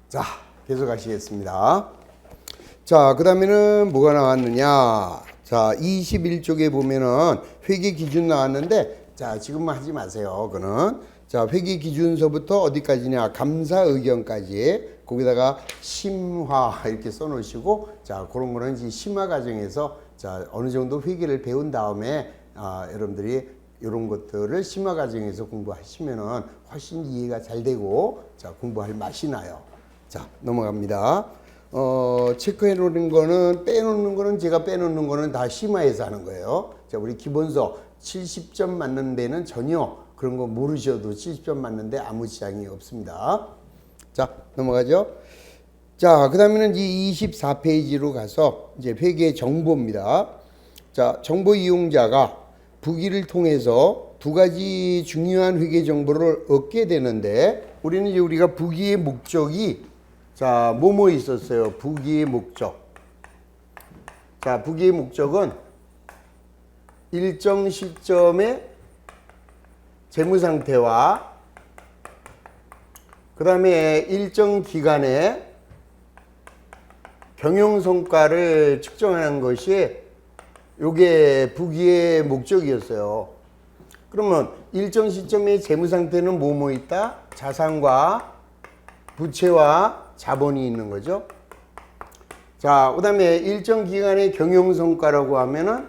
자, 계속 하시겠습니다. 자, 그 다음에는 뭐가 나왔느냐. 자, 21쪽에 보면은 회계 기준 나왔는데, 자, 지금은 하지 마세요. 그거는. 자, 회계 기준서부터 어디까지냐. 감사 의견까지. 거기다가 심화 이렇게 써 놓으시고, 자, 그런 거는 이제 심화 과정에서 자, 어느 정도 회계를 배운 다음에 여러분들이 이런 것들을 심화 과정에서 공부하시면은 훨씬 이해가 잘 되고, 자, 공부할 맛이 나요. 자, 넘어갑니다. 체크해 놓는 거는, 빼놓는 거는, 제가 빼놓는 거는 다 심화해서 하는 거예요. 자, 우리 기본서 70점 맞는 데는 전혀 그런 거 모르셔도 70점 맞는데 아무 지장이 없습니다. 자, 넘어가죠. 자, 그 다음에는 이제 24페이지로 가서 이제 회계 정보입니다. 자, 정보 이용자가 부기를 통해서 두 가지 중요한 회계 정보를 얻게 되는데, 우리는 이제 우리가 부기의 목적이 자, 뭐뭐 있었어요? 부기의 목적. 자, 부기의 목적은 일정 시점의 재무 상태와 그 다음에 일정 기간에 경영 성과를 측정하는 것이 요게 부기의 목적이었어요. 그러면 일정 시점의 재무 상태는 뭐뭐 있다? 자산과 부채와 자본이 있는 거죠. 자, 그 다음에 일정 기간의 경영 성과라고 하면은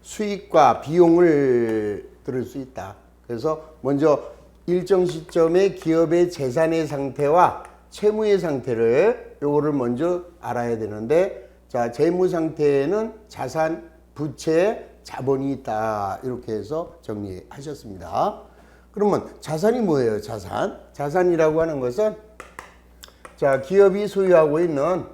수익과 비용을 들을 수 있다. 그래서 먼저 일정 시점의 기업의 재산의 상태와 채무의 상태를 요거를 먼저 알아야 되는데, 자, 재무 상태에는 자산, 부채, 자본이 있다. 이렇게 해서 정리하셨습니다. 그러면 자산이 뭐예요? 자산. 자산이라고 하는 것은 자, 기업이 소유하는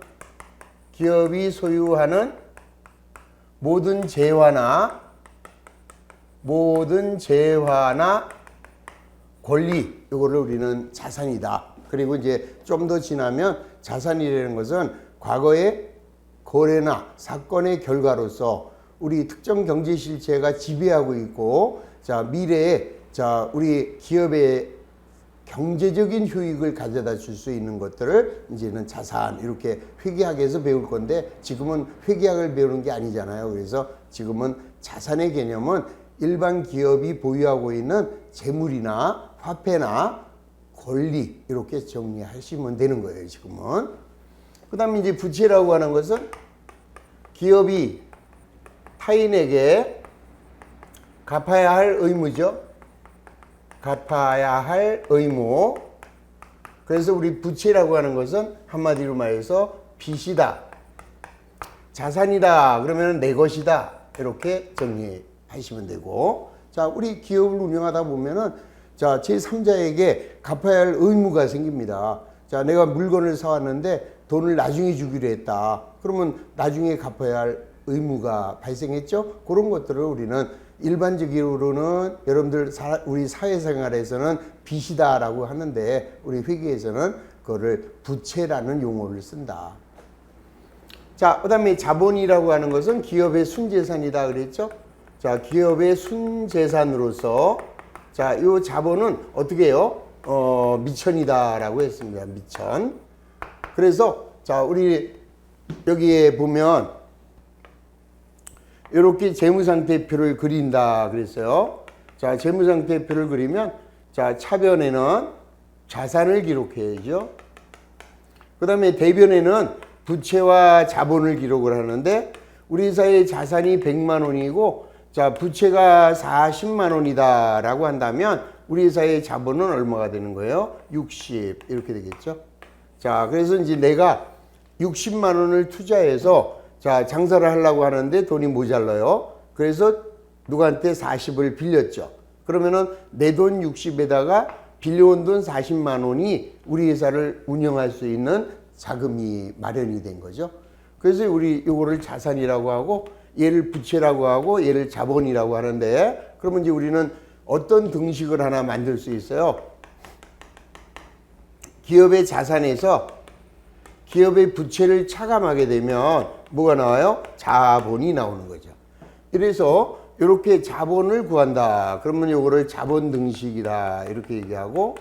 모든 재화나 권리, 이거를 우리는 자산이다. 그리고 이제 좀 더 지나면 자산이라는 것은 과거의 거래나 사건의 결과로서 우리 특정 경제 실체가 지배하고 있고, 자, 미래에 자, 우리 기업의 경제적인 효익을 가져다 줄 수 있는 것들을 이제는 자산, 이렇게 회계학에서 배울 건데, 지금은 회계학을 배우는 게 아니잖아요. 그래서 지금은 자산의 개념은 일반 기업이 보유하고 있는 재물이나 화폐나 권리, 이렇게 정리하시면 되는 거예요, 지금은. 그 다음에 이제 부채라고 하는 것은 기업이 타인에게 갚아야 할 의무죠. 갚아야 할 의무. 그래서 우리 부채라고 하는 것은 한마디로 말해서 빚이다, 자산이다, 그러면 내 것이다, 이렇게 정리하시면 되고, 자, 우리 기업을 운영하다 보면은 자, 제3자에게 갚아야 할 의무가 생깁니다. 자, 내가 물건을 사왔는데 돈을 나중에 주기로 했다. 그러면 나중에 갚아야 할 의무가 발생했죠. 그런 것들을 우리는 일반적으로는 여러분들 우리 사회생활에서는 빚이다라고 하는데, 우리 회계에서는 그거를 부채라는 용어를 쓴다. 자, 그 다음에 자본이라고 하는 것은 기업의 순재산이다 그랬죠. 자, 기업의 순재산으로서 자, 이 자본은 어떻게 해요? 미천이다라고 했습니다. 미천. 그래서 자, 우리 여기에 보면 이렇게 재무상태표를 그린다 그랬어요. 자, 재무상태표를 그리면 자, 차변에는 자산을 기록해야죠. 그 다음에 대변에는 부채와 자본을 기록을 하는데, 우리 회사의 자산이 100만 원이고 자, 부채가 40만 원이다 라고 한다면 우리 회사의 자본은 얼마가 되는 거예요? 60, 이렇게 되겠죠. 자, 그래서 이제 내가 60만 원을 투자해서 자, 장사를 하려고 하는데 돈이 모자라요. 그래서 누구한테 40을 빌렸죠. 그러면은 내 돈 60에다가 빌려온 돈 40만 원이 우리 회사를 운영할 수 있는 자금이 마련이 된 거죠. 그래서 우리 요거를 자산이라고 하고, 얘를 부채라고 하고, 얘를 자본이라고 하는데, 그러면 이제 우리는 어떤 등식을 하나 만들 수 있어요. 기업의 자산에서 기업의 부채를 차감하게 되면 뭐가 나와요? 자본이 나오는 거죠. 이래서 이렇게 자본을 구한다. 그러면 요거를 자본 등식이다, 이렇게 얘기하고,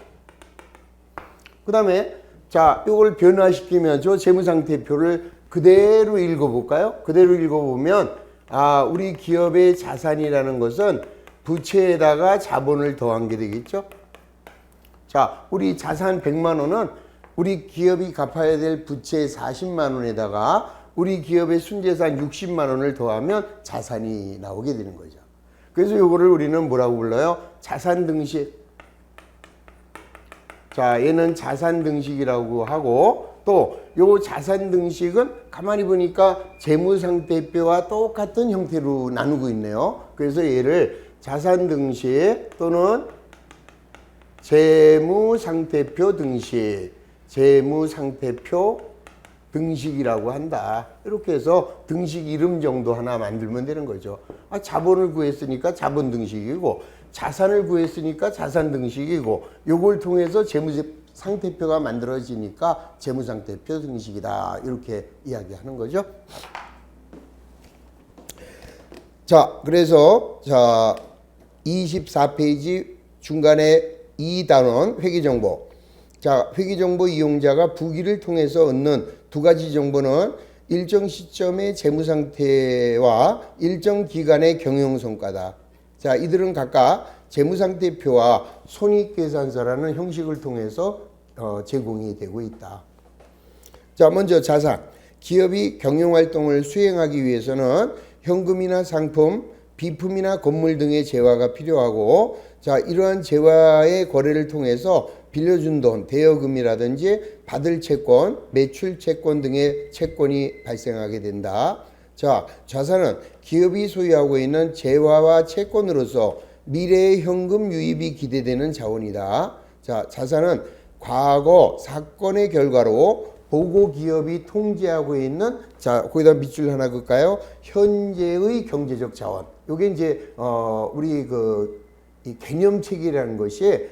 그 다음에 자, 이걸 변화시키면 저 재무상태표를 그대로 읽어볼까요? 그대로 읽어보면 우리 기업의 자산이라는 것은 부채에다가 자본을 더한 게 되겠죠. 자, 우리 자산 100만 원은 우리 기업이 갚아야 될 부채 40만 원에다가 우리 기업의 순재산 60만 원을 더하면 자산이 나오게 되는 거죠. 그래서 이거를 우리는 뭐라고 불러요? 자산 등식. 자, 얘는 자산 등식이라고 하고, 또 요 자산 등식은 가만히 보니까 재무상태표와 똑같은 형태로 나누고 있네요. 그래서 얘를 자산 등식 또는 재무상태표 등식, 재무상태표 등식이라고 한다. 이렇게 해서 등식 이름 정도 하나 만들면 되는 거죠. 자본을 구했으니까 자본 등식이고, 자산을 구했으니까 자산 등식이고, 요걸 통해서 재무상태표가 만들어지니까 재무상태표 등식이다. 이렇게 이야기하는 거죠. 자, 그래서 24페이지 중간에 2단원 회계정보. 자, 회계정보 이용자가 부기를 통해서 얻는 두 가지 정보는 일정 시점의 재무상태와 일정 기간의 경영성과다. 자, 이들은 각각 재무상태표와 손익계산서라는 형식을 통해서 제공이 되고 있다. 자, 먼저 자산. 기업이 경영활동을 수행하기 위해서는 현금이나 상품, 비품이나 건물 등의 재화가 필요하고, 자, 이러한 재화의 거래를 통해서 빌려준 돈, 대여금이라든지 받을 채권, 매출 채권 등의 채권이 발생하게 된다. 자, 자산은 기업이 소유하고 있는 재화와 채권으로서 미래의 현금 유입이 기대되는 자원이다. 자, 자산은 과거 사건의 결과로 보고 기업이 통제하고 있는, 자, 거기다 밑줄 하나 그을까요? 현재의 경제적 자원. 요게 이제 우리 이 개념 체계라는 것이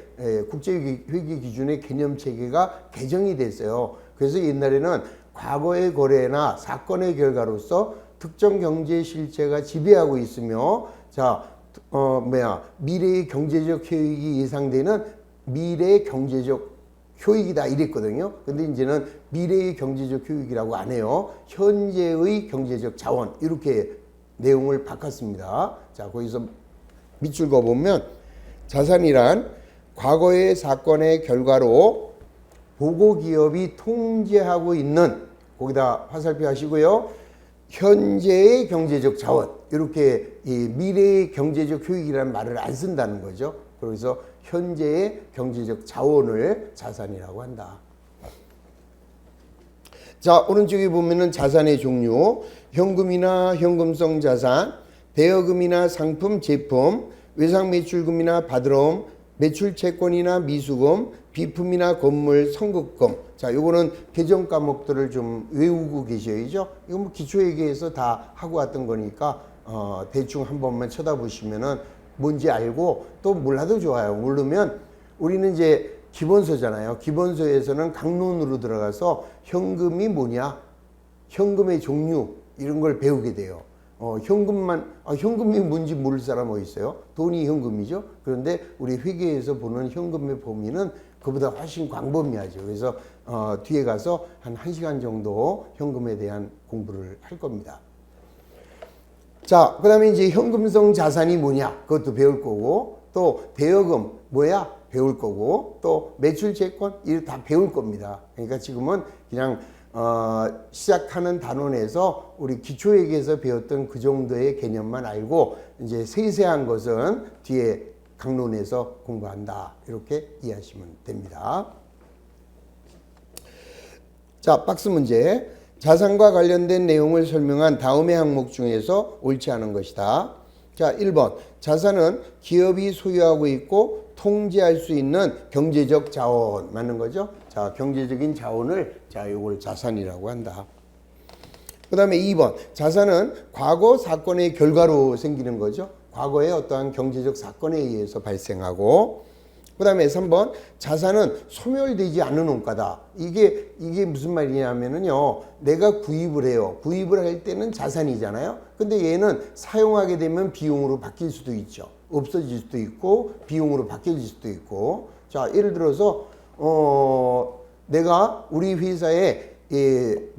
국제회계 기준의 개념 체계가 개정이 됐어요. 그래서 옛날에는 과거의 거래나 사건의 결과로서 특정 경제 실체가 지배하고 있으며, 자, 미래의 경제적 효익이 예상되는 미래의 경제적 효익이다 이랬거든요. 근데 이제는 미래의 경제적 효익이라고 안 해요. 현재의 경제적 자원, 이렇게 내용을 바꿨습니다. 자, 거기서 밑줄 그어보면 자산이란 과거의 사건의 결과로 보고기업이 통제하고 있는, 거기다 화살표 하시고요, 현재의 경제적 자원, 이렇게 이 미래의 경제적 효익이라는 말을 안 쓴다는 거죠. 그래서 현재의 경제적 자원을 자산이라고 한다. 자, 오른쪽에 보면은 자산의 종류, 현금이나 현금성 자산, 대여금이나 상품, 제품, 외상매출금이나 받으러옴, 매출채권이나 미수금, 비품이나 건물, 선급금. 자, 요거는 개정 과목들을 좀 외우고 계셔야죠. 이거 뭐 기초회계에서 다 하고 왔던 거니까 대충 한 번만 쳐다보시면은 뭔지 알고, 또 몰라도 좋아요. 모르면 우리는 이제 기본서잖아요. 기본서에서는 강론으로 들어가서 현금이 뭐냐, 현금의 종류, 이런 걸 배우게 돼요. 현금이 뭔지 모를 사람 어디 있어요? 돈이 현금이죠. 그런데 우리 회계에서 보는 현금의 범위는 그보다 훨씬 광범위하죠. 그래서 뒤에 가서 한 1시간 정도 현금에 대한 공부를 할 겁니다. 자, 그 다음에 이제 현금성 자산이 뭐냐, 그것도 배울 거고, 또 대여금 뭐야, 배울 거고, 또 매출채권, 이거 다 배울 겁니다. 그러니까 지금은 그냥 시작하는 단원에서 우리 기초회계에서 배웠던 그 정도의 개념만 알고, 이제 세세한 것은 뒤에 강론에서 공부한다, 이렇게 이해하시면 됩니다. 자, 박스 문제. 자산과 관련된 내용을 설명한 다음의 항목 중에서 옳지 않은 것이다. 자, 1번. 자산은 기업이 소유하고 있고 통제할 수 있는 경제적 자원. 맞는 거죠? 자, 경제적인 자원을, 자, 요걸 자산이라고 한다. 그 다음에 2번. 자산은 과거 사건의 결과로 생기는 거죠. 과거의 어떠한 경제적 사건에 의해서 발생하고, 그 다음에 3번. 자산은 소멸되지 않는 원가다. 이게 무슨 말이냐면요, 내가 구입을 해요. 구입을 할 때는 자산이잖아요. 근데 얘는 사용하게 되면 비용으로 바뀔 수도 있죠. 없어질 수도 있고 비용으로 바뀔 수도 있고. 자, 예를 들어서 내가 우리 회사에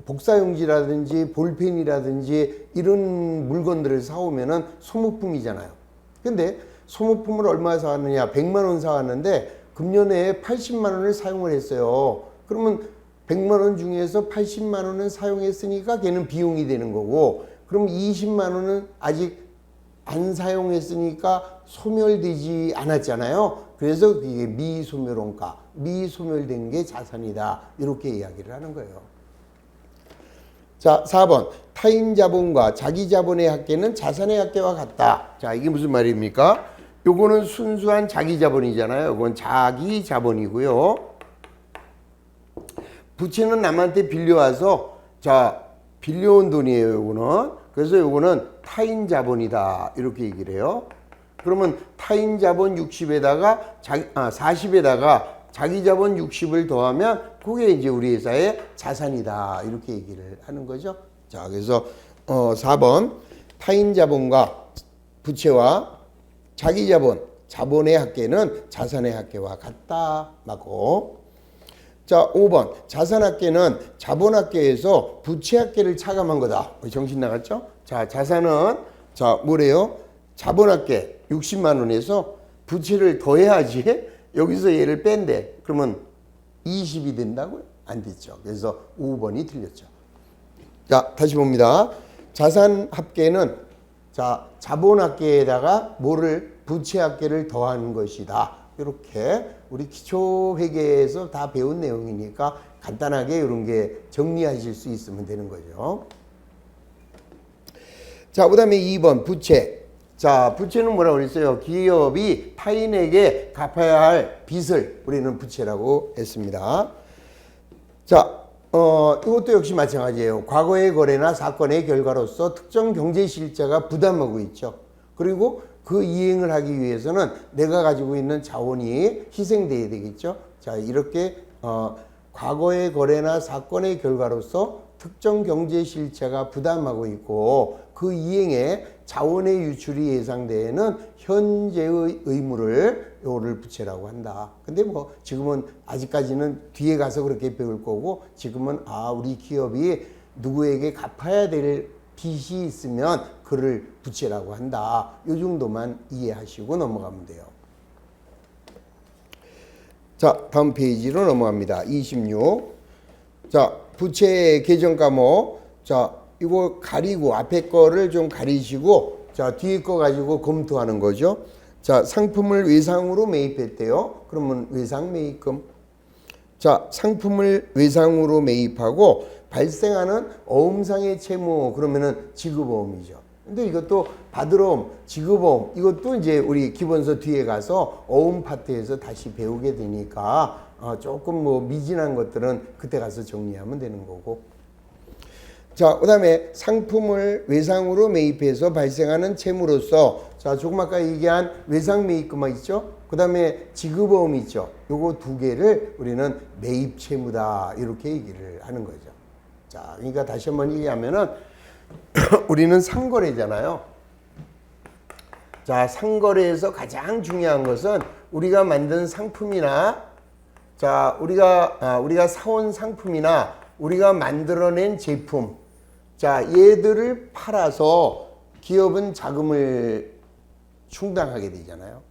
복사용지라든지 볼펜이라든지 이런 물건들을 사오면은 소모품이잖아요. 근데 소모품을 얼마 사왔느냐? 100만 원 사왔는데 금년에 80만 원을 사용을 했어요. 그러면 100만 원 중에서 80만 원은 사용했으니까 걔는 비용이 되는 거고, 그럼 20만 원은 아직 안 사용했으니까 소멸되지 않았잖아요. 그래서 이게 미소멸원가, 미소멸된 게 자산이다, 이렇게 이야기를 하는 거예요. 자, 4번. 타인 자본과 자기 자본의 합계는 자산의 합계와 같다. 자, 이게 무슨 말입니까? 요거는 순수한 자기 자본이잖아요. 이건 자기 자본이고요. 부채는 남한테 빌려와서, 자, 빌려온 돈이에요, 요거는. 그래서 요거는 타인 자본이다, 이렇게 얘기를 해요. 그러면 타인 자본 60에다가 40에다가 자기 자본 60을 더하면 그게 이제 우리 회사의 자산이다, 이렇게 얘기를 하는 거죠. 자, 그래서 4번 타인 자본과 부채와 자기 자본, 자본의 합계는 자산의 합계와 같다, 맞고. 자, 5번 자산 합계는 자본 합계에서 부채 합계를 차감한 거다. 정신 나갔죠? 자, 자산은 자 뭐래요? 자본 합계 60만 원에서 부채를 더해야지 여기서 얘를 뺀대. 그러면 20이 된다고요? 안 됐죠. 그래서 5번이 틀렸죠. 자, 다시 봅니다. 자산 합계는 자 자본 합계에다가 뭐를 부채 합계를 더하는 것이다. 이렇게 우리 기초 회계에서 다 배운 내용이니까 간단하게 이런 게 정리하실 수 있으면 되는 거죠. 자, 그다음에 2번 부채. 자, 부채는 뭐라고 그랬어요? 기업이 타인에게 갚아야 할 빚을 우리는 부채라고 했습니다. 자, 이것도 역시 마찬가지예요. 과거의 거래나 사건의 결과로서 특정 경제 실자가 부담하고 있죠. 그리고 그 이행을 하기 위해서는 내가 가지고 있는 자원이 희생돼야 되겠죠. 자, 이렇게 과거의 거래나 사건의 결과로서 특정 경제 실체가 부담하고 있고 그 이행에 자원의 유출이 예상되는 현재의 의무를 요를 부채라고 한다. 근데 뭐 지금은 아직까지는 뒤에 가서 그렇게 배울 거고, 지금은 우리 기업이 누구에게 갚아야 될 빚이 있으면 그를 부채라고 한다. 요 정도만 이해하시고 넘어가면 돼요. 자, 다음 페이지로 넘어갑니다. 26. 자, 부채 계정 과목. 자, 이거 가리고 앞에 거를 좀 가리시고, 자, 뒤에 거 가지고 검토하는 거죠. 자, 상품을 외상으로 매입했대요. 그러면 외상 매입금. 자, 상품을 외상으로 매입하고 발생하는 어음상의 채무, 그러면은 지급어음이죠. 근데 이것도 받으러옴, 지급어음, 이것도 이제 우리 기본서 뒤에 가서 어음 파트에서 다시 배우게 되니까 조금 뭐 미진한 것들은 그때 가서 정리하면 되는 거고. 자, 그 다음에 상품을 외상으로 매입해서 발생하는 채무로서, 자, 조금 아까 얘기한 외상 매입금만 있죠? 그 다음에 지급어음이 있죠? 요거 두 개를 우리는 매입 채무다, 이렇게 얘기를 하는 거죠. 자, 그러니까 다시 한번 얘기하면은 우리는 상거래잖아요. 자, 상거래에서 가장 중요한 것은 우리가 만든 상품이나, 자, 우리가 사온 상품이나 우리가 만들어낸 제품, 자, 얘들을 팔아서 기업은 자금을 충당하게 되잖아요.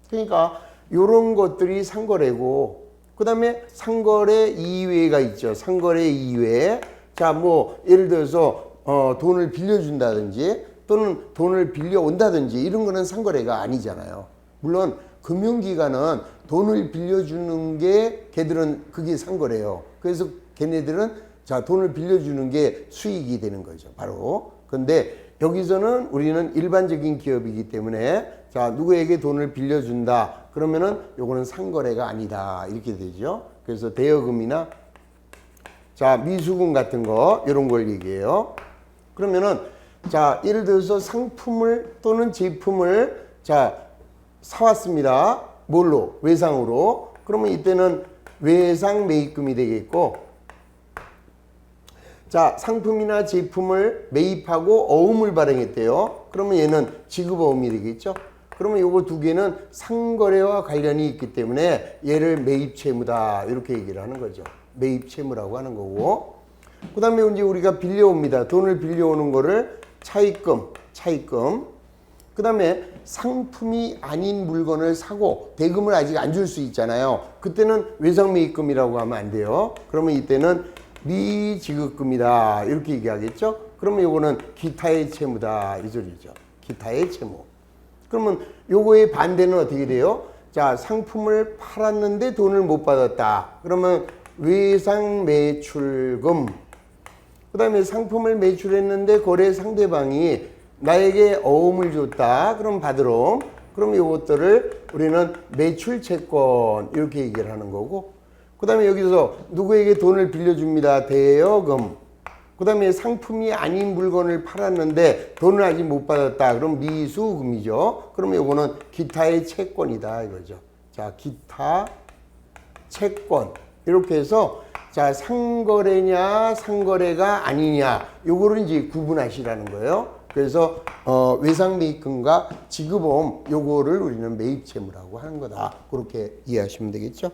그러니까 이런 것들이 상거래고, 그 다음에 상거래 이외가 있죠. 상거래 이외. 자, 뭐 예를 들어서 돈을 빌려준다든지 또는 돈을 빌려온다든지 이런 거는 상거래가 아니잖아요. 물론 금융기관은 돈을 빌려주는 게 걔들은 그게 상거래예요. 그래서 걔네들은 자, 돈을 빌려주는 게 수익이 되는 거죠. 바로. 근데 여기서는 우리는 일반적인 기업이기 때문에 자, 누구에게 돈을 빌려준다. 그러면은 요거는 상거래가 아니다. 이렇게 되죠. 그래서 대여금이나 자, 미수금 같은 거 이런 걸 얘기해요. 그러면은 자, 예를 들어서 상품을 또는 제품을 자, 사왔습니다. 뭘로? 외상으로. 그러면 이때는 외상 매입금이 되겠고, 자, 상품이나 제품을 매입하고 어음을 발행했대요. 그러면 얘는 지급어음이 되겠죠. 그러면 요거 두 개는 상거래와 관련이 있기 때문에 얘를 매입채무다, 이렇게 얘기를 하는 거죠. 매입 채무라고 하는 거고, 그 다음에 이제 우리가 빌려옵니다. 돈을 빌려오는 거를 차입금. 그 다음에 상품이 아닌 물건을 사고 대금을 아직 안 줄 수 있잖아요. 그때는 외상매입금이라고 하면 안 돼요. 그러면 이때는 미지급금이다 이렇게 얘기하겠죠. 그러면 요거는 기타의 채무다 이 소리죠. 기타의 채무. 그러면 요거의 반대는 어떻게 돼요? 자, 상품을 팔았는데 돈을 못 받았다. 그러면 외상매출금. 그 다음에 상품을 매출했는데 거래 상대방이 나에게 어음을 줬다. 그럼 받으러. 그럼 이것들을 우리는 매출채권 이렇게 얘기를 하는 거고, 그 다음에 여기서 누구에게 돈을 빌려줍니다. 대여금. 그 다음에 상품이 아닌 물건을 팔았는데 돈을 아직 못 받았다. 그럼 미수금이죠. 그러면 이거는 기타의 채권이다 이거죠. 자, 기타 채권 이렇게 해서 자, 상거래냐 상거래가 아니냐 요거를 이제 구분하시라는 거예요. 그래서 외상매입금과 지급보험 요거를 우리는 매입채무라고 하는 거다. 그렇게 이해하시면 되겠죠.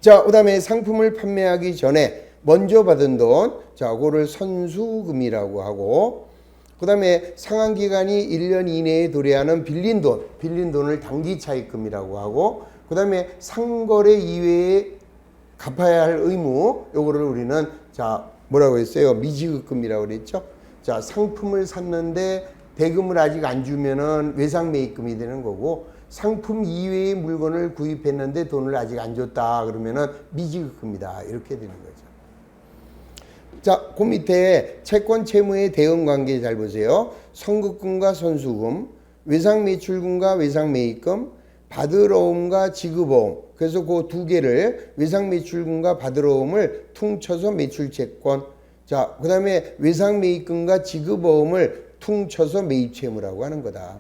자, 그 다음에 상품을 판매하기 전에 먼저 받은 돈, 자, 그거를 선수금이라고 하고, 그 다음에 상환기간이 1년 이내에 도래하는 빌린 돈을 단기차입금이라고 하고, 그 다음에 상거래 이외에 갚아야 할 의무, 요거를 우리는 자, 뭐라고 했어요? 미지급금이라고 그랬죠? 자, 상품을 샀는데 대금을 아직 안 주면은 외상매입금이 되는 거고, 상품 이외의 물건을 구입했는데 돈을 아직 안 줬다 그러면은 미지급금이다 이렇게 되는 거죠. 자, 그 밑에 채권 채무의 대응 관계 잘 보세요. 선급금과 선수금, 외상매출금과 외상매입금, 받으러옴과 지급보험. 그래서 그 두 개를 외상매출금과 받으러옴을 퉁쳐서 매출채권. 자, 그 다음에 외상매입금과 지급보험을 퉁쳐서 매입채무라고 하는 거다.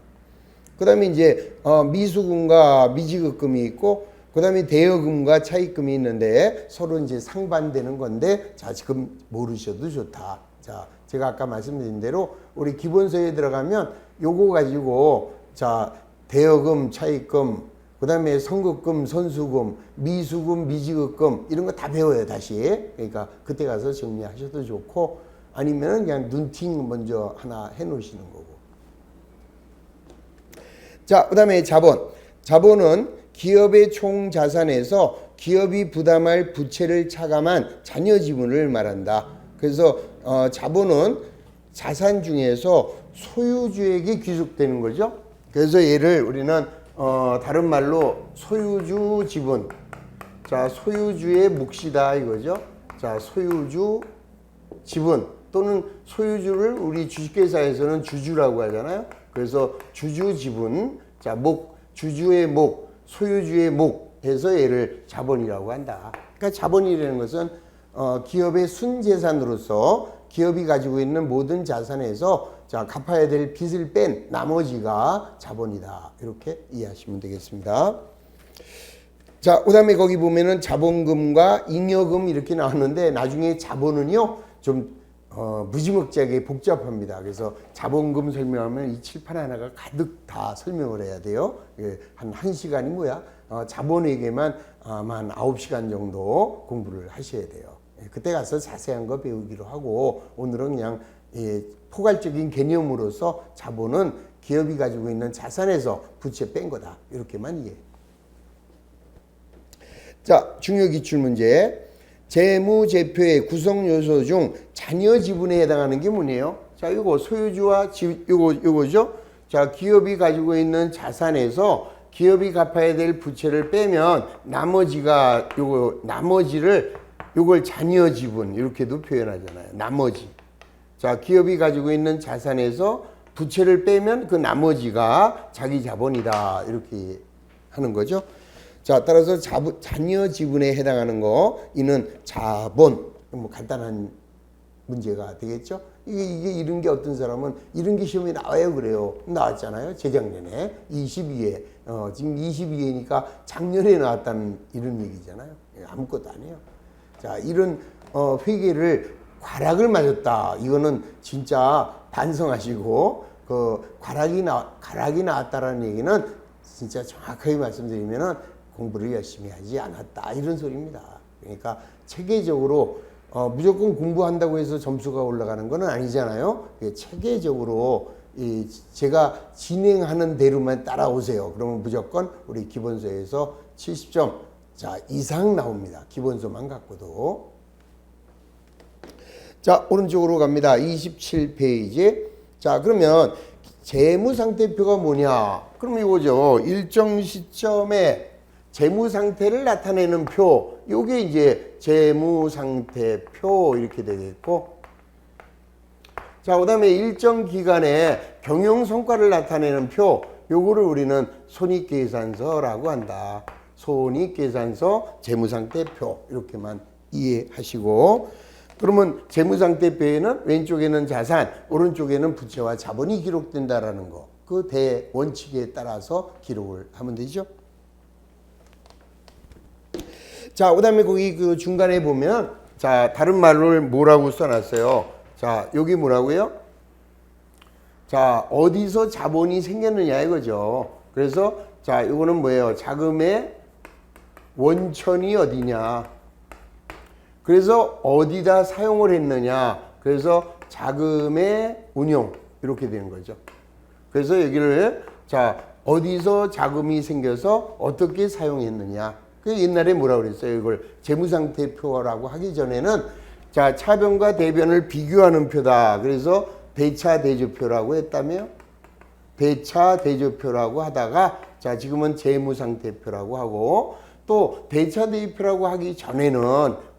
그 다음에 이제 미수금과 미지급금이 있고, 그 다음에 대여금과 차입금이 있는데 서로 이제 상반되는 건데, 자, 지금 모르셔도 좋다. 자, 제가 아까 말씀드린 대로 우리 기본서에 들어가면 요거 가지고 자, 대여금, 차입금, 그 다음에 선급금, 선수금, 미수금, 미지급금 이런 거 다 배워요 다시. 그러니까 그때 가서 정리하셔도 좋고, 아니면 그냥 눈팅 먼저 하나 해놓으시는 거고. 자, 그 다음에 자본은 기업의 총 자산에서 기업이 부담할 부채를 차감한 잔여 지분을 말한다. 그래서 자본은 자산 중에서 소유주에게 귀속되는 거죠. 그래서 얘를 우리는 다른 말로 소유주 지분. 자, 소유주의 몫이다 이거죠. 자, 소유주 지분 또는 소유주를 우리 주식회사에서는 주주라고 하잖아요. 그래서 주주 지분, 자, 주주의 몫, 소유주의 몫 해서 얘를 자본이라고 한다. 그러니까 자본이라는 것은 기업의 순재산으로서 기업이 가지고 있는 모든 자산에서 자, 갚아야 될 빚을 뺀 나머지가 자본이다. 이렇게 이해하시면 되겠습니다. 자, 그 다음에 거기 보면은 자본금과 잉여금 이렇게 나왔는데 나중에 자본은요, 좀 무지막지하게 복잡합니다. 그래서 자본금 설명하면 이 칠판 하나가 가득 다 설명을 해야 돼요. 한 1시간이 뭐야? 자본에게만 아마 한 9시간 정도 공부를 하셔야 돼요. 그때 가서 자세한 거 배우기로 하고, 오늘은 그냥 포괄적인 개념으로서 자본은 기업이 가지고 있는 자산에서 부채 뺀 거다. 이렇게만 이해. 자, 중요 기출 문제. 재무제표의 구성 요소 중 잔여 지분에 해당하는 게 뭐네요? 자, 이거 소유주와 요거죠? 자, 기업이 가지고 있는 자산에서 기업이 갚아야 될 부채를 빼면 나머지를 요걸 잔여 지분 이렇게도 표현하잖아요. 나머지. 자, 기업이 가지고 있는 자산에서 부채를 빼면 그 나머지가 자기 자본이다. 이렇게 하는 거죠. 자, 따라서 잔여 지분에 해당하는 거, 이는 자본. 뭐 간단한 문제가 되겠죠. 이게 이런 게 어떤 사람은 이런 게 시험에 나와요 그래요. 나왔잖아요. 재작년에 22회. 지금 22회니까 작년에 나왔다는 이런 얘기잖아요. 아무것도 아니에요. 자, 이런 회계를 과락을 맞았다. 이거는 진짜 반성하시고, 그 과락이 나왔다라는 얘기는 진짜 정확하게 말씀드리면은 공부를 열심히 하지 않았다 이런 소리입니다. 그러니까 체계적으로 무조건 공부한다고 해서 점수가 올라가는 건 아니잖아요. 체계적으로 제가 진행하는 대로만 따라오세요. 그러면 무조건 우리 기본서에서 70점 이상 나옵니다. 기본서만 갖고도. 자, 오른쪽으로 갑니다. 27페이지. 자, 그러면 재무상태표가 뭐냐? 그럼 이거죠. 일정 시점에 재무상태를 나타내는 표. 요게 이제 재무상태표 이렇게 되겠고. 자, 그 다음에 일정 기간에 경영성과를 나타내는 표. 요거를 우리는 손익계산서라고 한다. 손익계산서 재무상태표. 이렇게만 이해하시고. 그러면 재무상태표에는 왼쪽에는 자산, 오른쪽에는 부채와 자본이 기록된다라는 거. 그 대원칙에 따라서 기록을 하면 되죠. 자, 그 다음에 거기 그 중간에 보면, 자, 다른 말로 뭐라고 써놨어요? 자, 여기 뭐라고요? 자, 어디서 자본이 생겼느냐 이거죠. 그래서, 자, 이거는 뭐예요? 자금의 원천이 어디냐? 그래서 어디다 사용을 했느냐? 그래서 자금의 운용 이렇게 되는 거죠. 그래서 여기를 자 어디서 자금이 생겨서 어떻게 사용했느냐? 그 옛날에 뭐라 그랬어요? 이걸 재무상태표라고 하기 전에는 자 차변과 대변을 비교하는 표다. 그래서 대차대조표라고 했다며 대차대조표라고 하다가 자 지금은 재무상태표라고 하고. 또 대차대조표라고 하기 전에는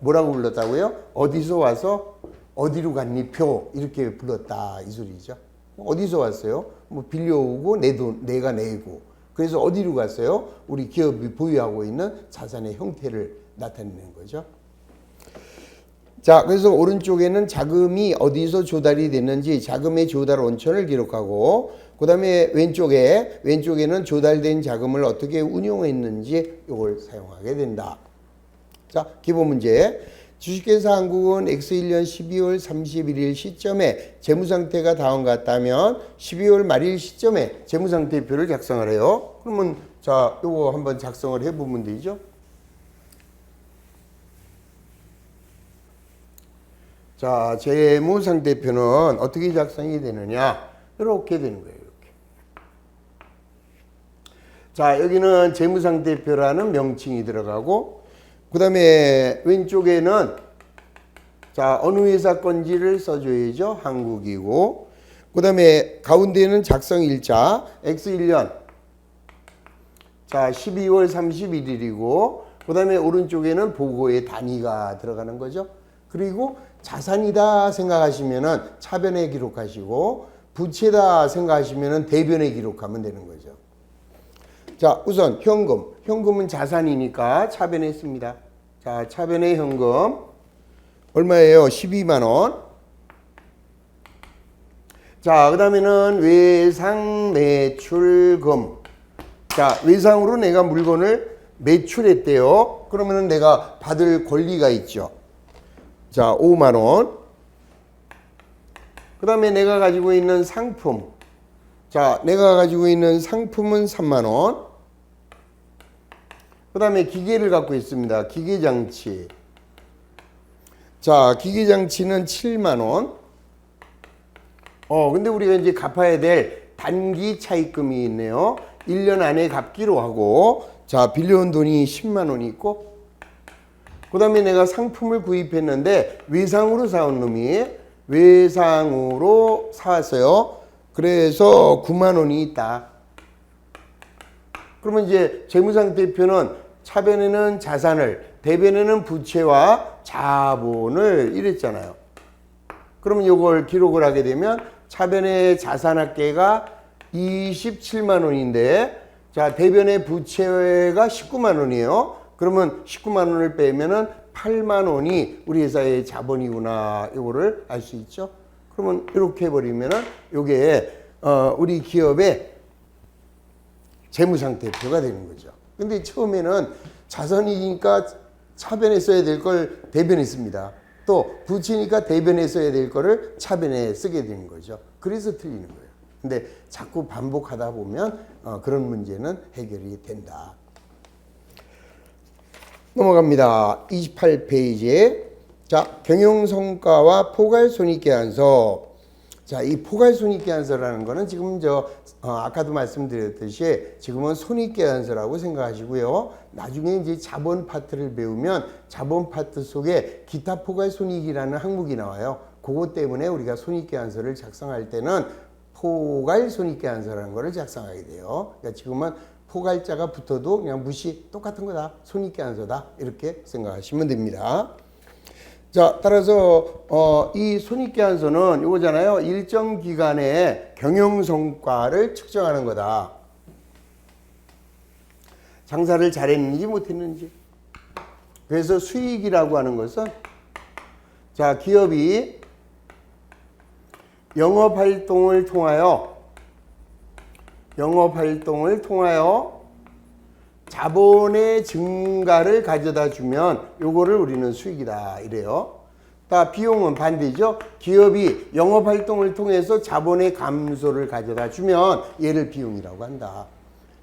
뭐라고 불렀다고요? 어디서 와서 어디로 갔니 표 이렇게 불렀다 이 소리죠. 어디서 왔어요? 뭐 빌려오고 내가 내고. 그래서 어디로 갔어요? 우리 기업이 보유하고 있는 자산의 형태를 나타내는 거죠. 자, 그래서 오른쪽에는 자금이 어디서 조달이 됐는지 자금의 조달 원천을 기록하고 그 다음에 왼쪽에는 조달된 자금을 어떻게 운용했는지 이걸 사용하게 된다. 자, 기본 문제. 주식회사 한국은 X1년 12월 31일 시점에 재무상태가 다음과 같다면 12월 말일 시점에 재무상태표를 작성을 해요. 그러면 자, 이거 한번 작성을 해보면 되죠. 자, 재무상태표는 어떻게 작성이 되느냐? 이렇게 되는 거예요. 이렇게. 자, 여기는 재무상태표라는 명칭이 들어가고 그 다음에 왼쪽에는 자, 어느 회사 건지를 써줘야죠. 한국이고 그 다음에 가운데는 작성일자 X1년 자, 12월 31일이고 그 다음에 오른쪽에는 보고의 단위가 들어가는 거죠. 그리고 자산이다 생각하시면은 차변에 기록하시고 부채다 생각하시면은 대변에 기록하면 되는 거죠. 자, 우선 현금은 자산이니까 차변에 씁니다. 자, 차변의 현금 얼마예요? 12만 원. 자, 그 다음에는 외상 매출금. 자, 외상으로 내가 물건을 매출했대요. 그러면은 내가 받을 권리가 있죠. 자, 5만 원. 그 다음에 내가 가지고 있는 상품. 자, 내가 가지고 있는 상품은 3만 원. 그 다음에 기계를 갖고 있습니다. 기계장치. 자, 기계장치는 7만 원. 근데 우리가 이제 갚아야 될 단기 차입금이 있네요. 1년 안에 갚기로 하고, 자, 빌려온 돈이 10만 원이 있고, 그 다음에 내가 상품을 구입했는데 외상으로 사온 놈이 외상으로 사왔어요. 그래서 9만 원이 있다. 그러면 이제 재무상태표는 차변에는 자산을, 대변에는 부채와 자본을 이랬잖아요. 그러면 이걸 기록을 하게 되면 차변의 자산합계가 27만 원인데 자, 대변의 부채가 19만 원이에요. 그러면 19만 원을 빼면은 8만 원이 우리 회사의 자본이구나. 이거를 알 수 있죠. 그러면 이렇게 해버리면은 요게 우리 기업의 재무상태표가 되는 거죠. 근데 처음에는 자산이니까 차변에 써야 될 걸 대변에 씁니다. 또 부채니까 대변에 써야 될 거를 차변에 쓰게 되는 거죠. 그래서 틀리는 거예요. 근데 자꾸 반복하다 보면 그런 문제는 해결이 된다. 넘어갑니다. 28페이지에 자, 경영성과와 포괄손익계산서. 자, 이 포괄손익계산서라는 거는 지금 아까도 말씀드렸듯이 지금은 손익계산서라고 생각하시고요. 나중에 이제 자본 파트를 배우면 자본 파트 속에 기타 포괄손익이라는 항목이 나와요. 그것 때문에 우리가 손익계산서를 작성할 때는 포괄손익계산서라는 거를 작성하게 돼요. 그러니까 지금은 포괄자가 붙어도 그냥 무시, 똑같은 거다. 손익계산서다. 이렇게 생각하시면 됩니다. 자, 따라서 이 손익계산서는 이거잖아요. 일정 기간의 경영성과를 측정하는 거다. 장사를 잘했는지 못했는지. 그래서 수익이라고 하는 것은 자, 기업이 영업활동을 통하여 자본의 증가를 가져다 주면 요거를 우리는 수익이다 이래요. 비용은 반대죠. 기업이 영업활동을 통해서 자본의 감소를 가져다 주면 얘를 비용이라고 한다.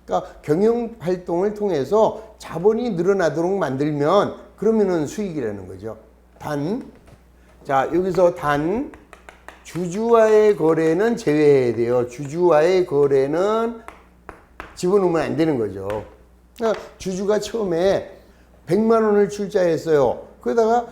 그러니까 경영활동을 통해서 자본이 늘어나도록 만들면 그러면은 수익이라는 거죠. 자, 여기서 주주와의 거래는 제외해야 돼요. 주주와의 거래는 집어넣으면 안 되는 거죠. 그러니까 주주가 처음에 100만 원을 출자했어요. 그러다가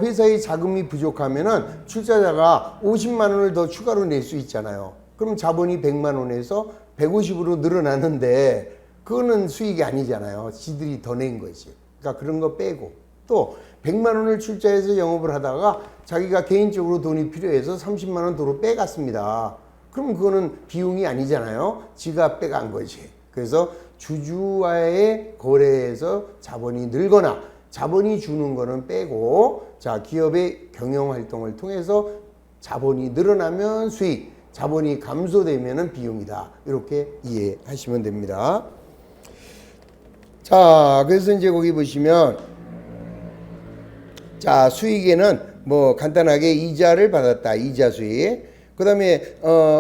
회사의 자금이 부족하면은 출자자가 50만 원을 더 추가로 낼 수 있잖아요. 그럼 자본이 100만 원에서 150으로 늘어나는데 그거는 수익이 아니잖아요. 지들이 더 낸 거지. 그러니까 그런 거 빼고 또 100만 원을 출자해서 영업을 하다가 자기가 개인적으로 돈이 필요해서 30만 원 도로 빼갔습니다. 그럼 그거는 비용이 아니잖아요. 지가 빼간 거지. 그래서 주주와의 거래에서 자본이 늘거나 자본이 주는 거는 빼고 자, 기업의 경영활동을 통해서 자본이 늘어나면 수익, 자본이 감소되면 비용이다. 이렇게 이해하시면 됩니다. 자, 그래서 이제 거기 보시면 자, 수익에는 뭐 간단하게 이자를 받았다. 이자 수익. 그 다음에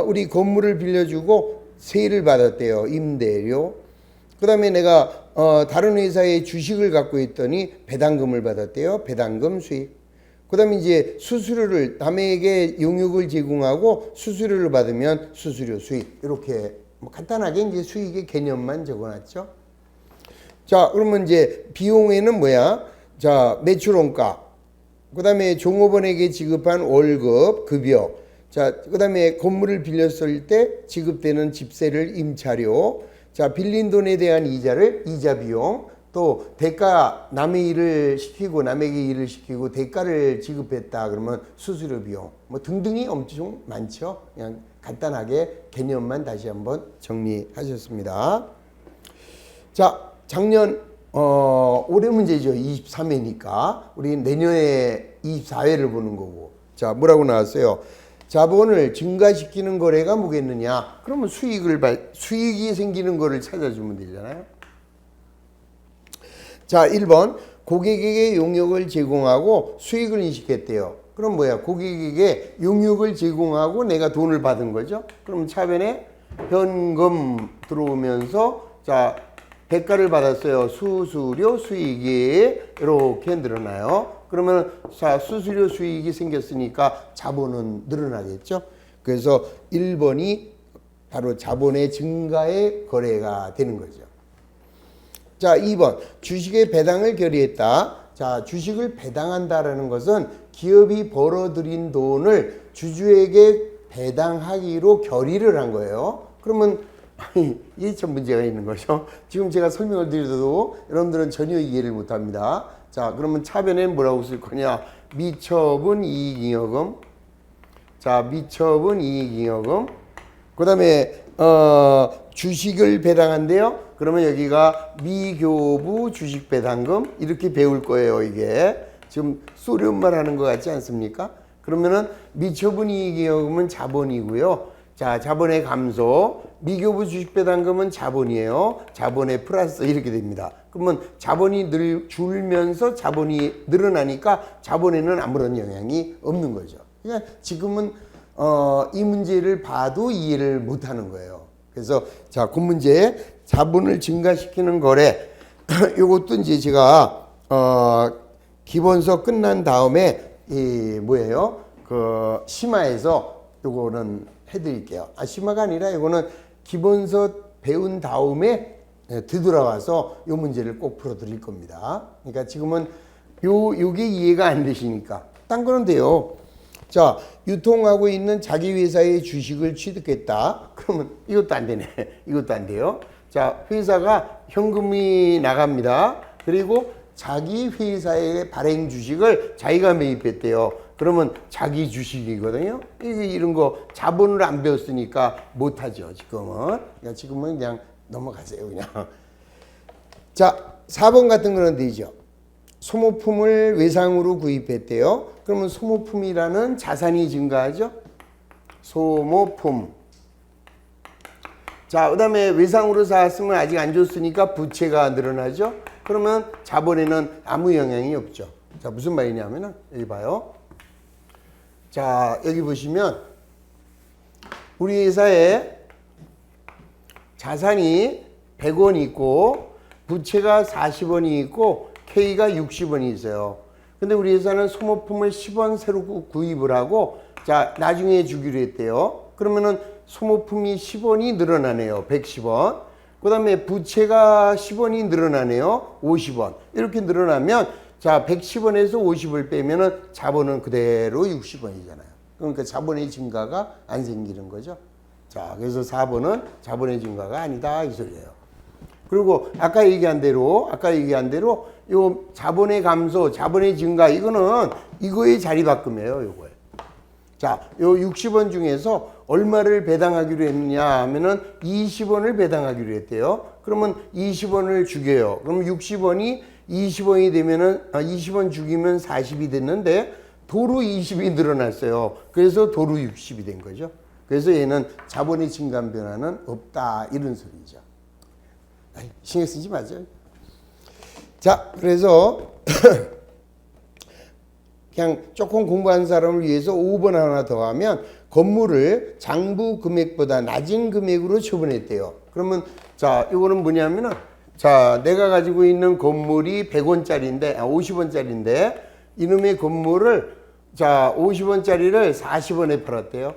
우리 건물을 빌려주고 세를 받았대요. 임대료. 그 다음에 내가 다른 회사에 주식을 갖고 있더니 배당금을 받았대요. 배당금 수익. 그 다음에 이제 수수료를 남에게 용역을 제공하고 수수료를 받으면 수수료 수익. 이렇게 뭐 간단하게 이제 수익의 개념만 적어놨죠. 자, 그러면 이제 비용에는 뭐야? 자, 매출원가. 그 다음에 종업원에게 지급한 월급, 급여. 자, 그 다음에 건물을 빌렸을 때 지급되는 집세를 임차료. 자, 빌린 돈에 대한 이자를 이자 비용. 또 대가, 남의 일을 시키고 남에게 일을 시키고 대가를 지급했다 그러면 수수료 비용. 뭐 등등이 엄청 많죠. 그냥 간단하게 개념만 다시 한번 정리하셨습니다. 자, 작년 올해 문제죠. 23회니까 우리 내년에 24회를 보는 거고. 자, 뭐라고 나왔어요? 자본을 증가시키는 거래가 뭐겠느냐? 그러면 수익이 생기는 거를 찾아주면 되잖아요. 자, 1번 고객에게 용역을 제공하고 수익을 인식했대요. 그럼 뭐야? 고객에게 용역을 제공하고 내가 돈을 받은 거죠. 그럼 차변에 현금 들어오면서 자, 대가를 받았어요. 수수료 수익이 이렇게 늘어나요. 그러면 자, 수수료 수익이 생겼으니까 자본은 늘어나겠죠. 그래서 1번이 바로 자본의 증가의 거래가 되는 거죠. 자, 2번 주식의 배당을 결의했다. 자, 주식을 배당한다라는 것은 기업이 벌어들인 돈을 주주에게 배당하기로 결의를 한 거예요. 그러면 이게 참 문제가 있는 거죠. 지금 제가 설명을 드려도 여러분들은 전혀 이해를 못합니다. 자, 그러면 차변에 뭐라고 쓸 거냐? 미처분 이익잉여금. 자, 미처분 이익잉여금. 그 다음에 주식을 배당한대요. 그러면 여기가 미교부 주식배당금 이렇게 배울 거예요. 이게 지금 소련말 하는 것 같지 않습니까? 그러면은 미처분 이익잉여금은 자본이고요. 자, 자본의 감소, 미교부 주식배당금은 자본이에요. 자본의 플러스 이렇게 됩니다. 그러면 자본이 줄면서 자본이 늘어나니까 자본에는 아무런 영향이 없는 거죠. 그러니까 지금은 이 문제를 봐도 이해를 못하는 거예요. 그래서 자, 그 문제 자본을 증가시키는 거래. 이것도 이제 제가 기본서 끝난 다음에 이 뭐예요? 그 심화해서 요거는 해드릴게요. 심화가 아니라 이거는 기본서 배운 다음에 되돌아와서 요 문제를 꼭 풀어드릴 겁니다. 그러니까 지금은 요게 이해가 안 되시니까 딴 거는 돼요. 자, 유통하고 있는 자기 회사의 주식을 취득했다. 그러면 이것도 안 되네. 이것도 안 돼요. 자, 회사가 현금이 나갑니다. 그리고 자기 회사의 발행 주식을 자기가 매입했대요. 그러면 자기 주식이거든요. 이런 거 자본을 안 배웠으니까 못하죠. 지금은 그냥 넘어가세요. 그냥. 자, 4번 같은 거는 되죠. 소모품을 외상으로 구입했대요. 그러면 소모품이라는 자산이 증가하죠. 소모품. 자, 그 다음에 외상으로 사왔으면 아직 안 줬으니까 부채가 늘어나죠. 그러면 자본에는 아무 영향이 없죠. 자, 무슨 말이냐면은 여기 봐요. 자, 여기 보시면 우리 회사에 자산이 100원이 있고 부채가 40원이 있고 K가 60원이 있어요. 근데 우리 회사는 소모품을 10원 새로 구입을 하고 자, 나중에 주기로 했대요. 그러면은 소모품이 10원이 늘어나네요. 110원. 그 다음에 부채가 10원이 늘어나네요. 50원. 이렇게 늘어나면 자, 110원에서 50을 빼면은 자본은 그대로 60원이잖아요. 그러니까 자본의 증가가 안 생기는 거죠. 자, 그래서 4번은 자본의 증가가 아니다 이 소리예요. 그리고 아까 얘기한 대로 요 자본의 감소, 자본의 증가 이거는 이거의 자리바꿈이에요, 요거에. 자, 요 60원 중에서 얼마를 배당하기로 했느냐 하면은 20원을 배당하기로 했대요. 그러면 20원을 주게요. 그럼 60원이 20원이 되면은 20원 죽이면 40이 됐는데 도로 20이 늘어났어요. 그래서 도로 60이 된 거죠. 그래서 얘는 자본의 증감 변화는 없다 이런 소리죠. 신경 쓰지 마세요. 자, 그래서 그냥 조금 공부한 사람을 위해서 5번 하나 더 하면 건물을 장부 금액보다 낮은 금액으로 처분했대요. 그러면 자, 이거는 뭐냐면은 자, 내가 가지고 있는 건물이 100원짜리인데 50원짜리인데 이놈의 건물을 자, 50원짜리를 40원에 팔았대요.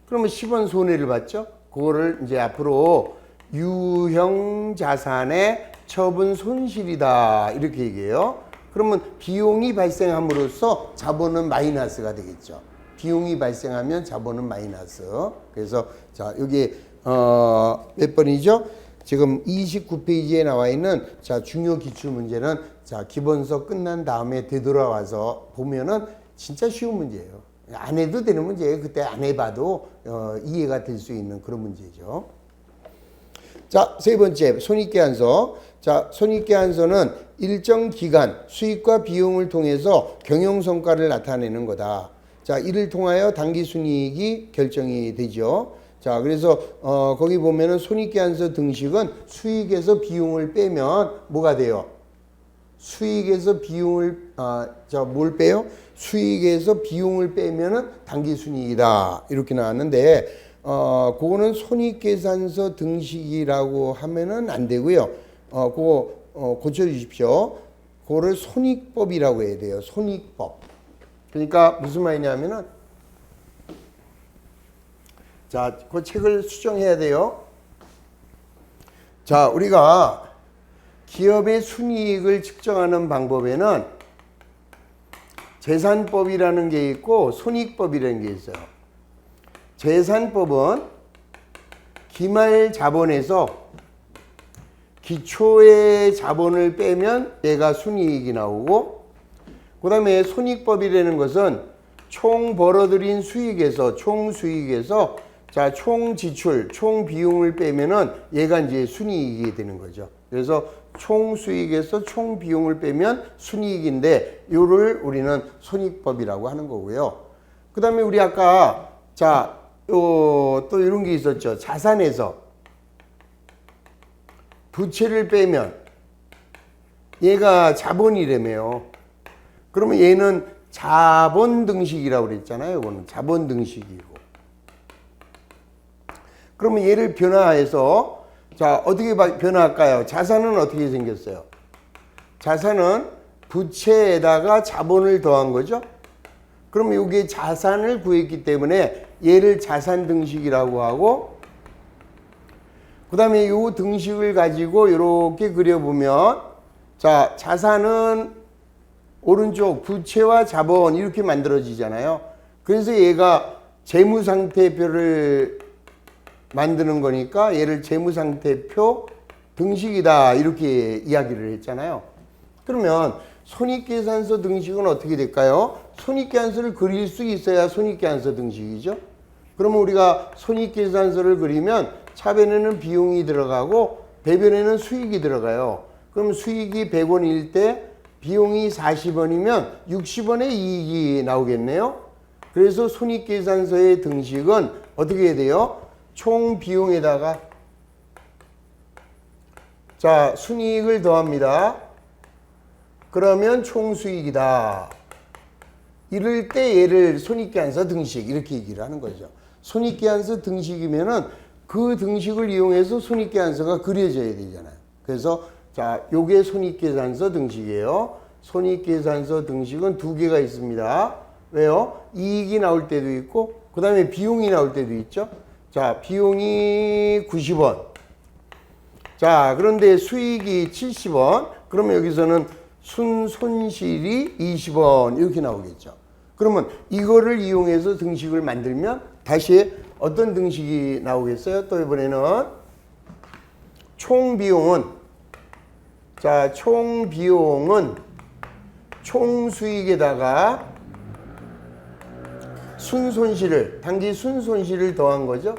그러면 10원 손해를 봤죠? 그거를 이제 앞으로 유형 자산의 처분 손실이다 이렇게 얘기해요. 그러면 비용이 발생함으로써 자본은 마이너스가 되겠죠. 비용이 발생하면 자본은 마이너스. 그래서 자, 여기 몇 번이죠? 지금 29페이지에 나와 있는 자, 중요 기출 문제는 자, 기본서 끝난 다음에 되돌아와서 보면은 진짜 쉬운 문제예요. 안 해도 되는 문제예요. 그때 안 해봐도 이해가 될 수 있는 그런 문제죠. 자, 세 번째 손익계산서. 자, 손익계산서는 일정 기간 수익과 비용을 통해서 경영성과를 나타내는 거다. 자, 이를 통하여 당기순이익이 결정이 되죠. 자, 그래서 거기 보면은 손익계산서 등식은 수익에서 비용을 빼면 뭐가 돼요? 수익에서 비용을 뭘 빼요? 수익에서 비용을 빼면은 당기순이익이다 이렇게 나왔는데 그거는 손익계산서 등식이라고 하면은 안 되고요. 그거 고쳐주십시오. 그거를 손익법이라고 해야 돼요. 손익법. 그러니까 무슨 말이냐면은 자, 그 책을 수정해야 돼요. 자, 우리가 기업의 순이익을 측정하는 방법에는 재산법이라는 게 있고 손익법이라는 게 있어요. 재산법은 기말 자본에서 기초의 자본을 빼면 얘가 순이익이 나오고, 그 다음에 손익법이라는 것은 총 벌어들인 수익에서 총 수익에서 자, 총 지출, 총 비용을 빼면은 얘가 이제 순이익이 되는 거죠. 그래서 총 수익에서 총 비용을 빼면 순이익인데 요를 우리는 손익법이라고 하는 거고요. 그 다음에 우리 아까 자, 또 이런 게 있었죠. 자산에서 부채를 빼면 얘가 자본이라며요. 그러면 얘는 자본 등식이라고 그랬잖아요. 이거는 자본 등식이고. 그러면 얘를 변화해서 자, 어떻게 변화할까요? 자산은 어떻게 생겼어요? 자산은 부채에다가 자본을 더한 거죠. 그럼 이게 자산을 구했기 때문에 얘를 자산 등식이라고 하고, 그 다음에 이 등식을 가지고 이렇게 그려보면, 자, 자산은 오른쪽 부채와 자본 이렇게 만들어지잖아요. 그래서 얘가 재무상태표를 만드는 거니까 얘를 재무상태표 등식이다 이렇게 이야기를 했잖아요. 그러면 손익계산서 등식은 어떻게 될까요? 손익계산서를 그릴 수 있어야 손익계산서 등식이죠. 그러면 우리가 손익계산서를 그리면 차변에는 비용이 들어가고 배변에는 수익이 들어가요. 그럼 수익이 100원일 때 비용이 40원이면 60원의 이익이 나오겠네요. 그래서 손익계산서의 등식은 어떻게 해야 돼요? 총 비용에다가 자, 순이익을 더합니다. 그러면 총 수익이다. 이럴 때 얘를 손익계산서 등식 이렇게 얘기를 하는 거죠. 손익계산서 등식이면은 그 등식을 이용해서 손익계산서가 그려져야 되잖아요. 그래서 자, 요게 손익계산서 등식이에요. 손익계산서 등식은 두 개가 있습니다. 왜요? 이익이 나올 때도 있고 그 다음에 비용이 나올 때도 있죠. 자, 비용이 90원. 자, 그런데 수익이 70원. 그러면 여기서는 순손실이 20원 이렇게 나오겠죠. 그러면 이거를 이용해서 등식을 만들면 다시 어떤 등식이 나오겠어요? 또 이번에는 총 비용은, 자, 총 비용은 총 수익에다가 순손실을, 단기 순손실을 더한 거죠.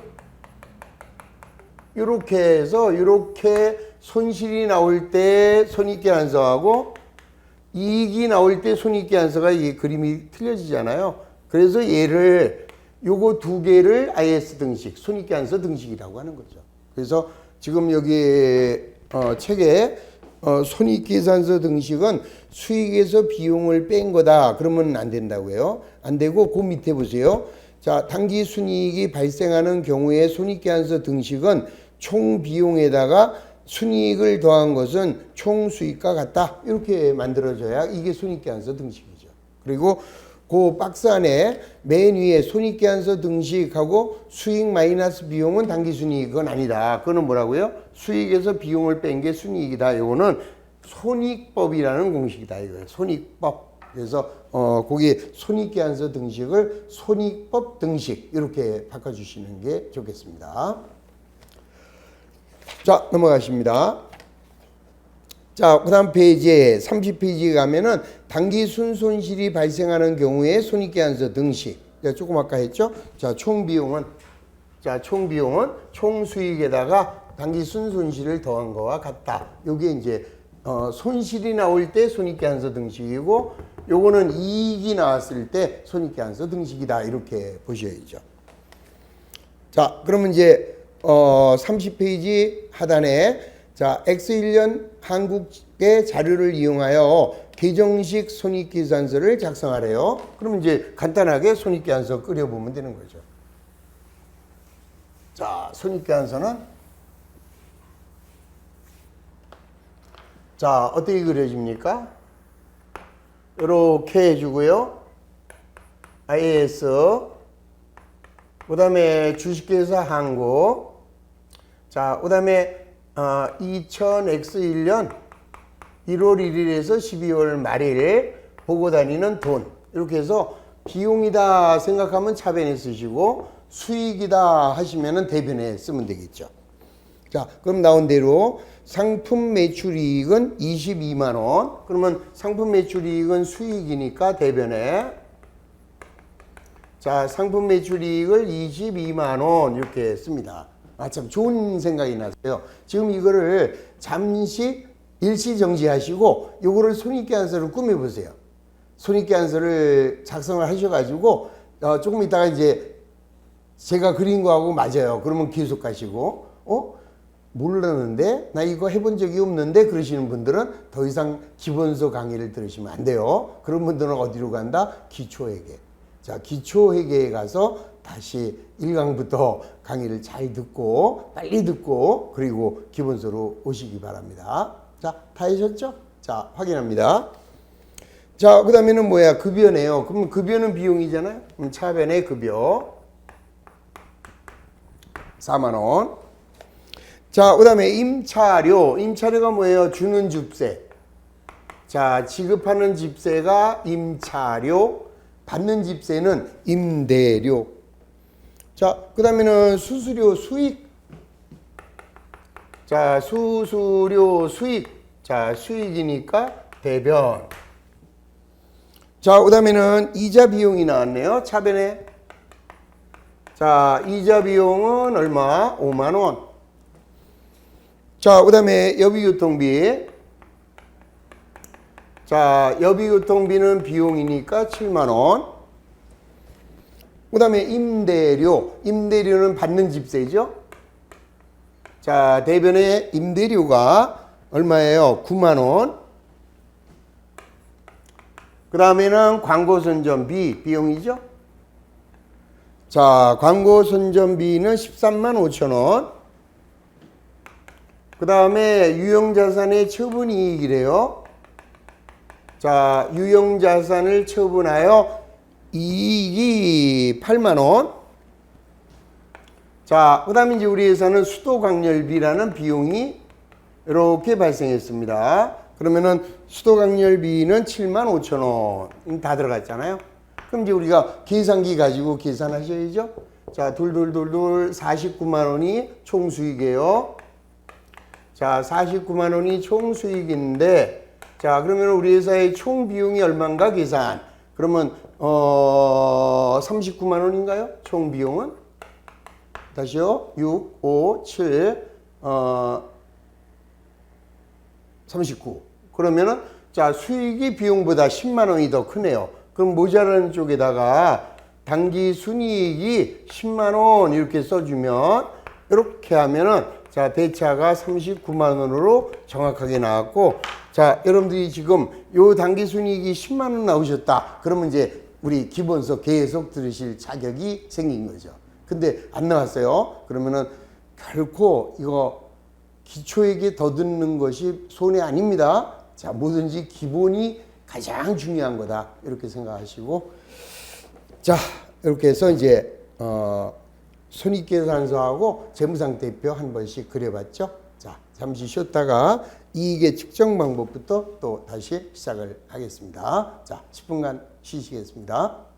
이렇게 해서 이렇게 손실이 나올 때 손익계산서하고 이익이 나올 때 손익계산서가 이 그림이 틀려지잖아요. 그래서 얘를 요거 두 개를 IS 등식, 손익계산서 등식이라고 하는 거죠. 그래서 지금 여기 책에 손익계산서 등식은 수익에서 비용을 뺀 거다. 그러면 안 된다고요. 안 되고 그 밑에 보세요. 자, 단기 순이익이 발생하는 경우에 손익계산서 등식은 총 비용에다가 순이익을 더한 것은 총 수익과 같다. 이렇게 만들어져야 이게 손익계산서 등식이죠. 그리고 그 박스 안에 맨 위에 손익계산서 등식하고 수익 마이너스 비용은 단기 순이익은 아니다. 그거는 뭐라고요? 수익에서 비용을 뺀 게 순이익이다. 이거는 손익법이라는 공식이다. 이거예요. 손익법. 그래서 거기 손익계산서 등식을 손익법 등식 이렇게 바꿔주시는 게 좋겠습니다. 자, 넘어가십니다. 자, 그 다음 페이지에 30페이지에 가면은 단기 순손실이 발생하는 경우에 손익계산서 등식. 조금 아까 했죠? 자, 총 비용은 총 수익에다가 단기 순손실을 더한 거와 같다. 요게 이제 손실이 나올 때 손익계산서 등식이고 요거는 이익이 나왔을 때 손익계산서 등식이다. 이렇게 보셔야죠. 자, 그러면 이제 30페이지 하단에 자, X1년 한국의 자료를 이용하여 계정식 손익계산서를 작성하래요. 그럼 이제 간단하게 손익계산서 그려보면 되는 거죠. 자, 손익계산서는 자, 어떻게 그려집니까? 이렇게 해주고요. IAS 그 다음에 주식회사 한국 자, 그 다음에 2000X1년 1월 1일에서 12월 말일 보고 다니는 돈 이렇게 해서 비용이다 생각하면 차변에 쓰시고 수익이다 하시면 대변에 쓰면 되겠죠. 자, 그럼 나온 대로 상품 매출이익은 22만 원. 그러면 상품 매출이익은 수익이니까 대변에 자, 상품 매출이익을 22만 원 이렇게 씁니다. 아, 참 좋은 생각이 났어요. 지금 이거를 잠시 일시정지하시고 요거를 손익계산서를 꾸며보세요. 손익계산서를 작성을 하셔가지고 조금 있다가 이제 제가 그린 거하고 맞아요. 그러면 계속 가시고 몰랐는데 나 이거 해본 적이 없는데 그러시는 분들은 더 이상 기본서 강의를 들으시면 안 돼요. 그런 분들은 어디로 간다? 기초회계. 자, 기초회계에 가서 다시 1강부터 강의를 잘 듣고 빨리 듣고 그리고 기본서로 오시기 바랍니다. 자, 다 하셨죠? 자, 확인합니다. 자, 그 다음에는 뭐야? 급여네요. 그럼 급여는 비용이잖아요. 그럼 차변의 급여 4만 원. 자, 그 다음에 임차료. 임차료가 뭐예요? 주는 집세. 자, 지급하는 집세가 임차료, 받는 집세는 임대료. 자, 그 다음에는 수수료 수익. 자, 수수료 수익. 자, 수익이니까 대변. 자, 그 다음에는 이자 비용이 나왔네요. 차변에. 자, 이자 비용은 얼마? 5만 원. 자, 그 다음에 여비교통비. 자, 여비교통비는 비용이니까 7만 원. 그 다음에 임대료. 임대료는 받는 집세죠. 자, 대변의 임대료가 얼마예요? 9만 원. 그 다음에는 광고선전비 비용이죠. 자, 광고선전비는 13만 5천 원. 그 다음에 유형자산의 처분이익이래요. 자, 유형자산을 처분하여 이익이 8만 원. 자, 그 다음에 이제 우리 회사는 수도광열비라는 비용이 이렇게 발생했습니다. 그러면은 수도광열비는 7만 5천 원 다 들어갔잖아요. 그럼 이제 우리가 계산기 가지고 계산하셔야죠. 자, 둘둘둘둘 49만 원이 총 수익이에요. 자, 49만 원이 총 수익인데, 자, 그러면 우리 회사의 총 비용이 얼마인가 계산. 그러면 39만 원인가요? 총 비용은? 다시요. 6, 5, 7, 39. 그러면은 자, 수익이 비용보다 10만 원이 더 크네요. 그럼 모자라는 쪽에다가 당기 순이익이 10만 원 이렇게 써주면 이렇게 하면은 자, 대차가 39만 원으로 정확하게 나왔고, 자, 여러분들이 지금 요 당기 순이익이 10만 원 나오셨다. 그러면 이제 우리 기본서 계속 들으실 자격이 생긴 거죠. 근데 안 나왔어요. 그러면은 결코 이거 기초에게 더 듣는 것이 손해 아닙니다. 자, 뭐든지 기본이 가장 중요한 거다. 이렇게 생각하시고, 자, 이렇게 해서 이제 손익계산서하고 재무상태표 한 번씩 그려봤죠. 자, 잠시 쉬었다가 이익의 측정 방법부터 또 다시 시작을 하겠습니다. 자, 10분간 쉬시겠습니다.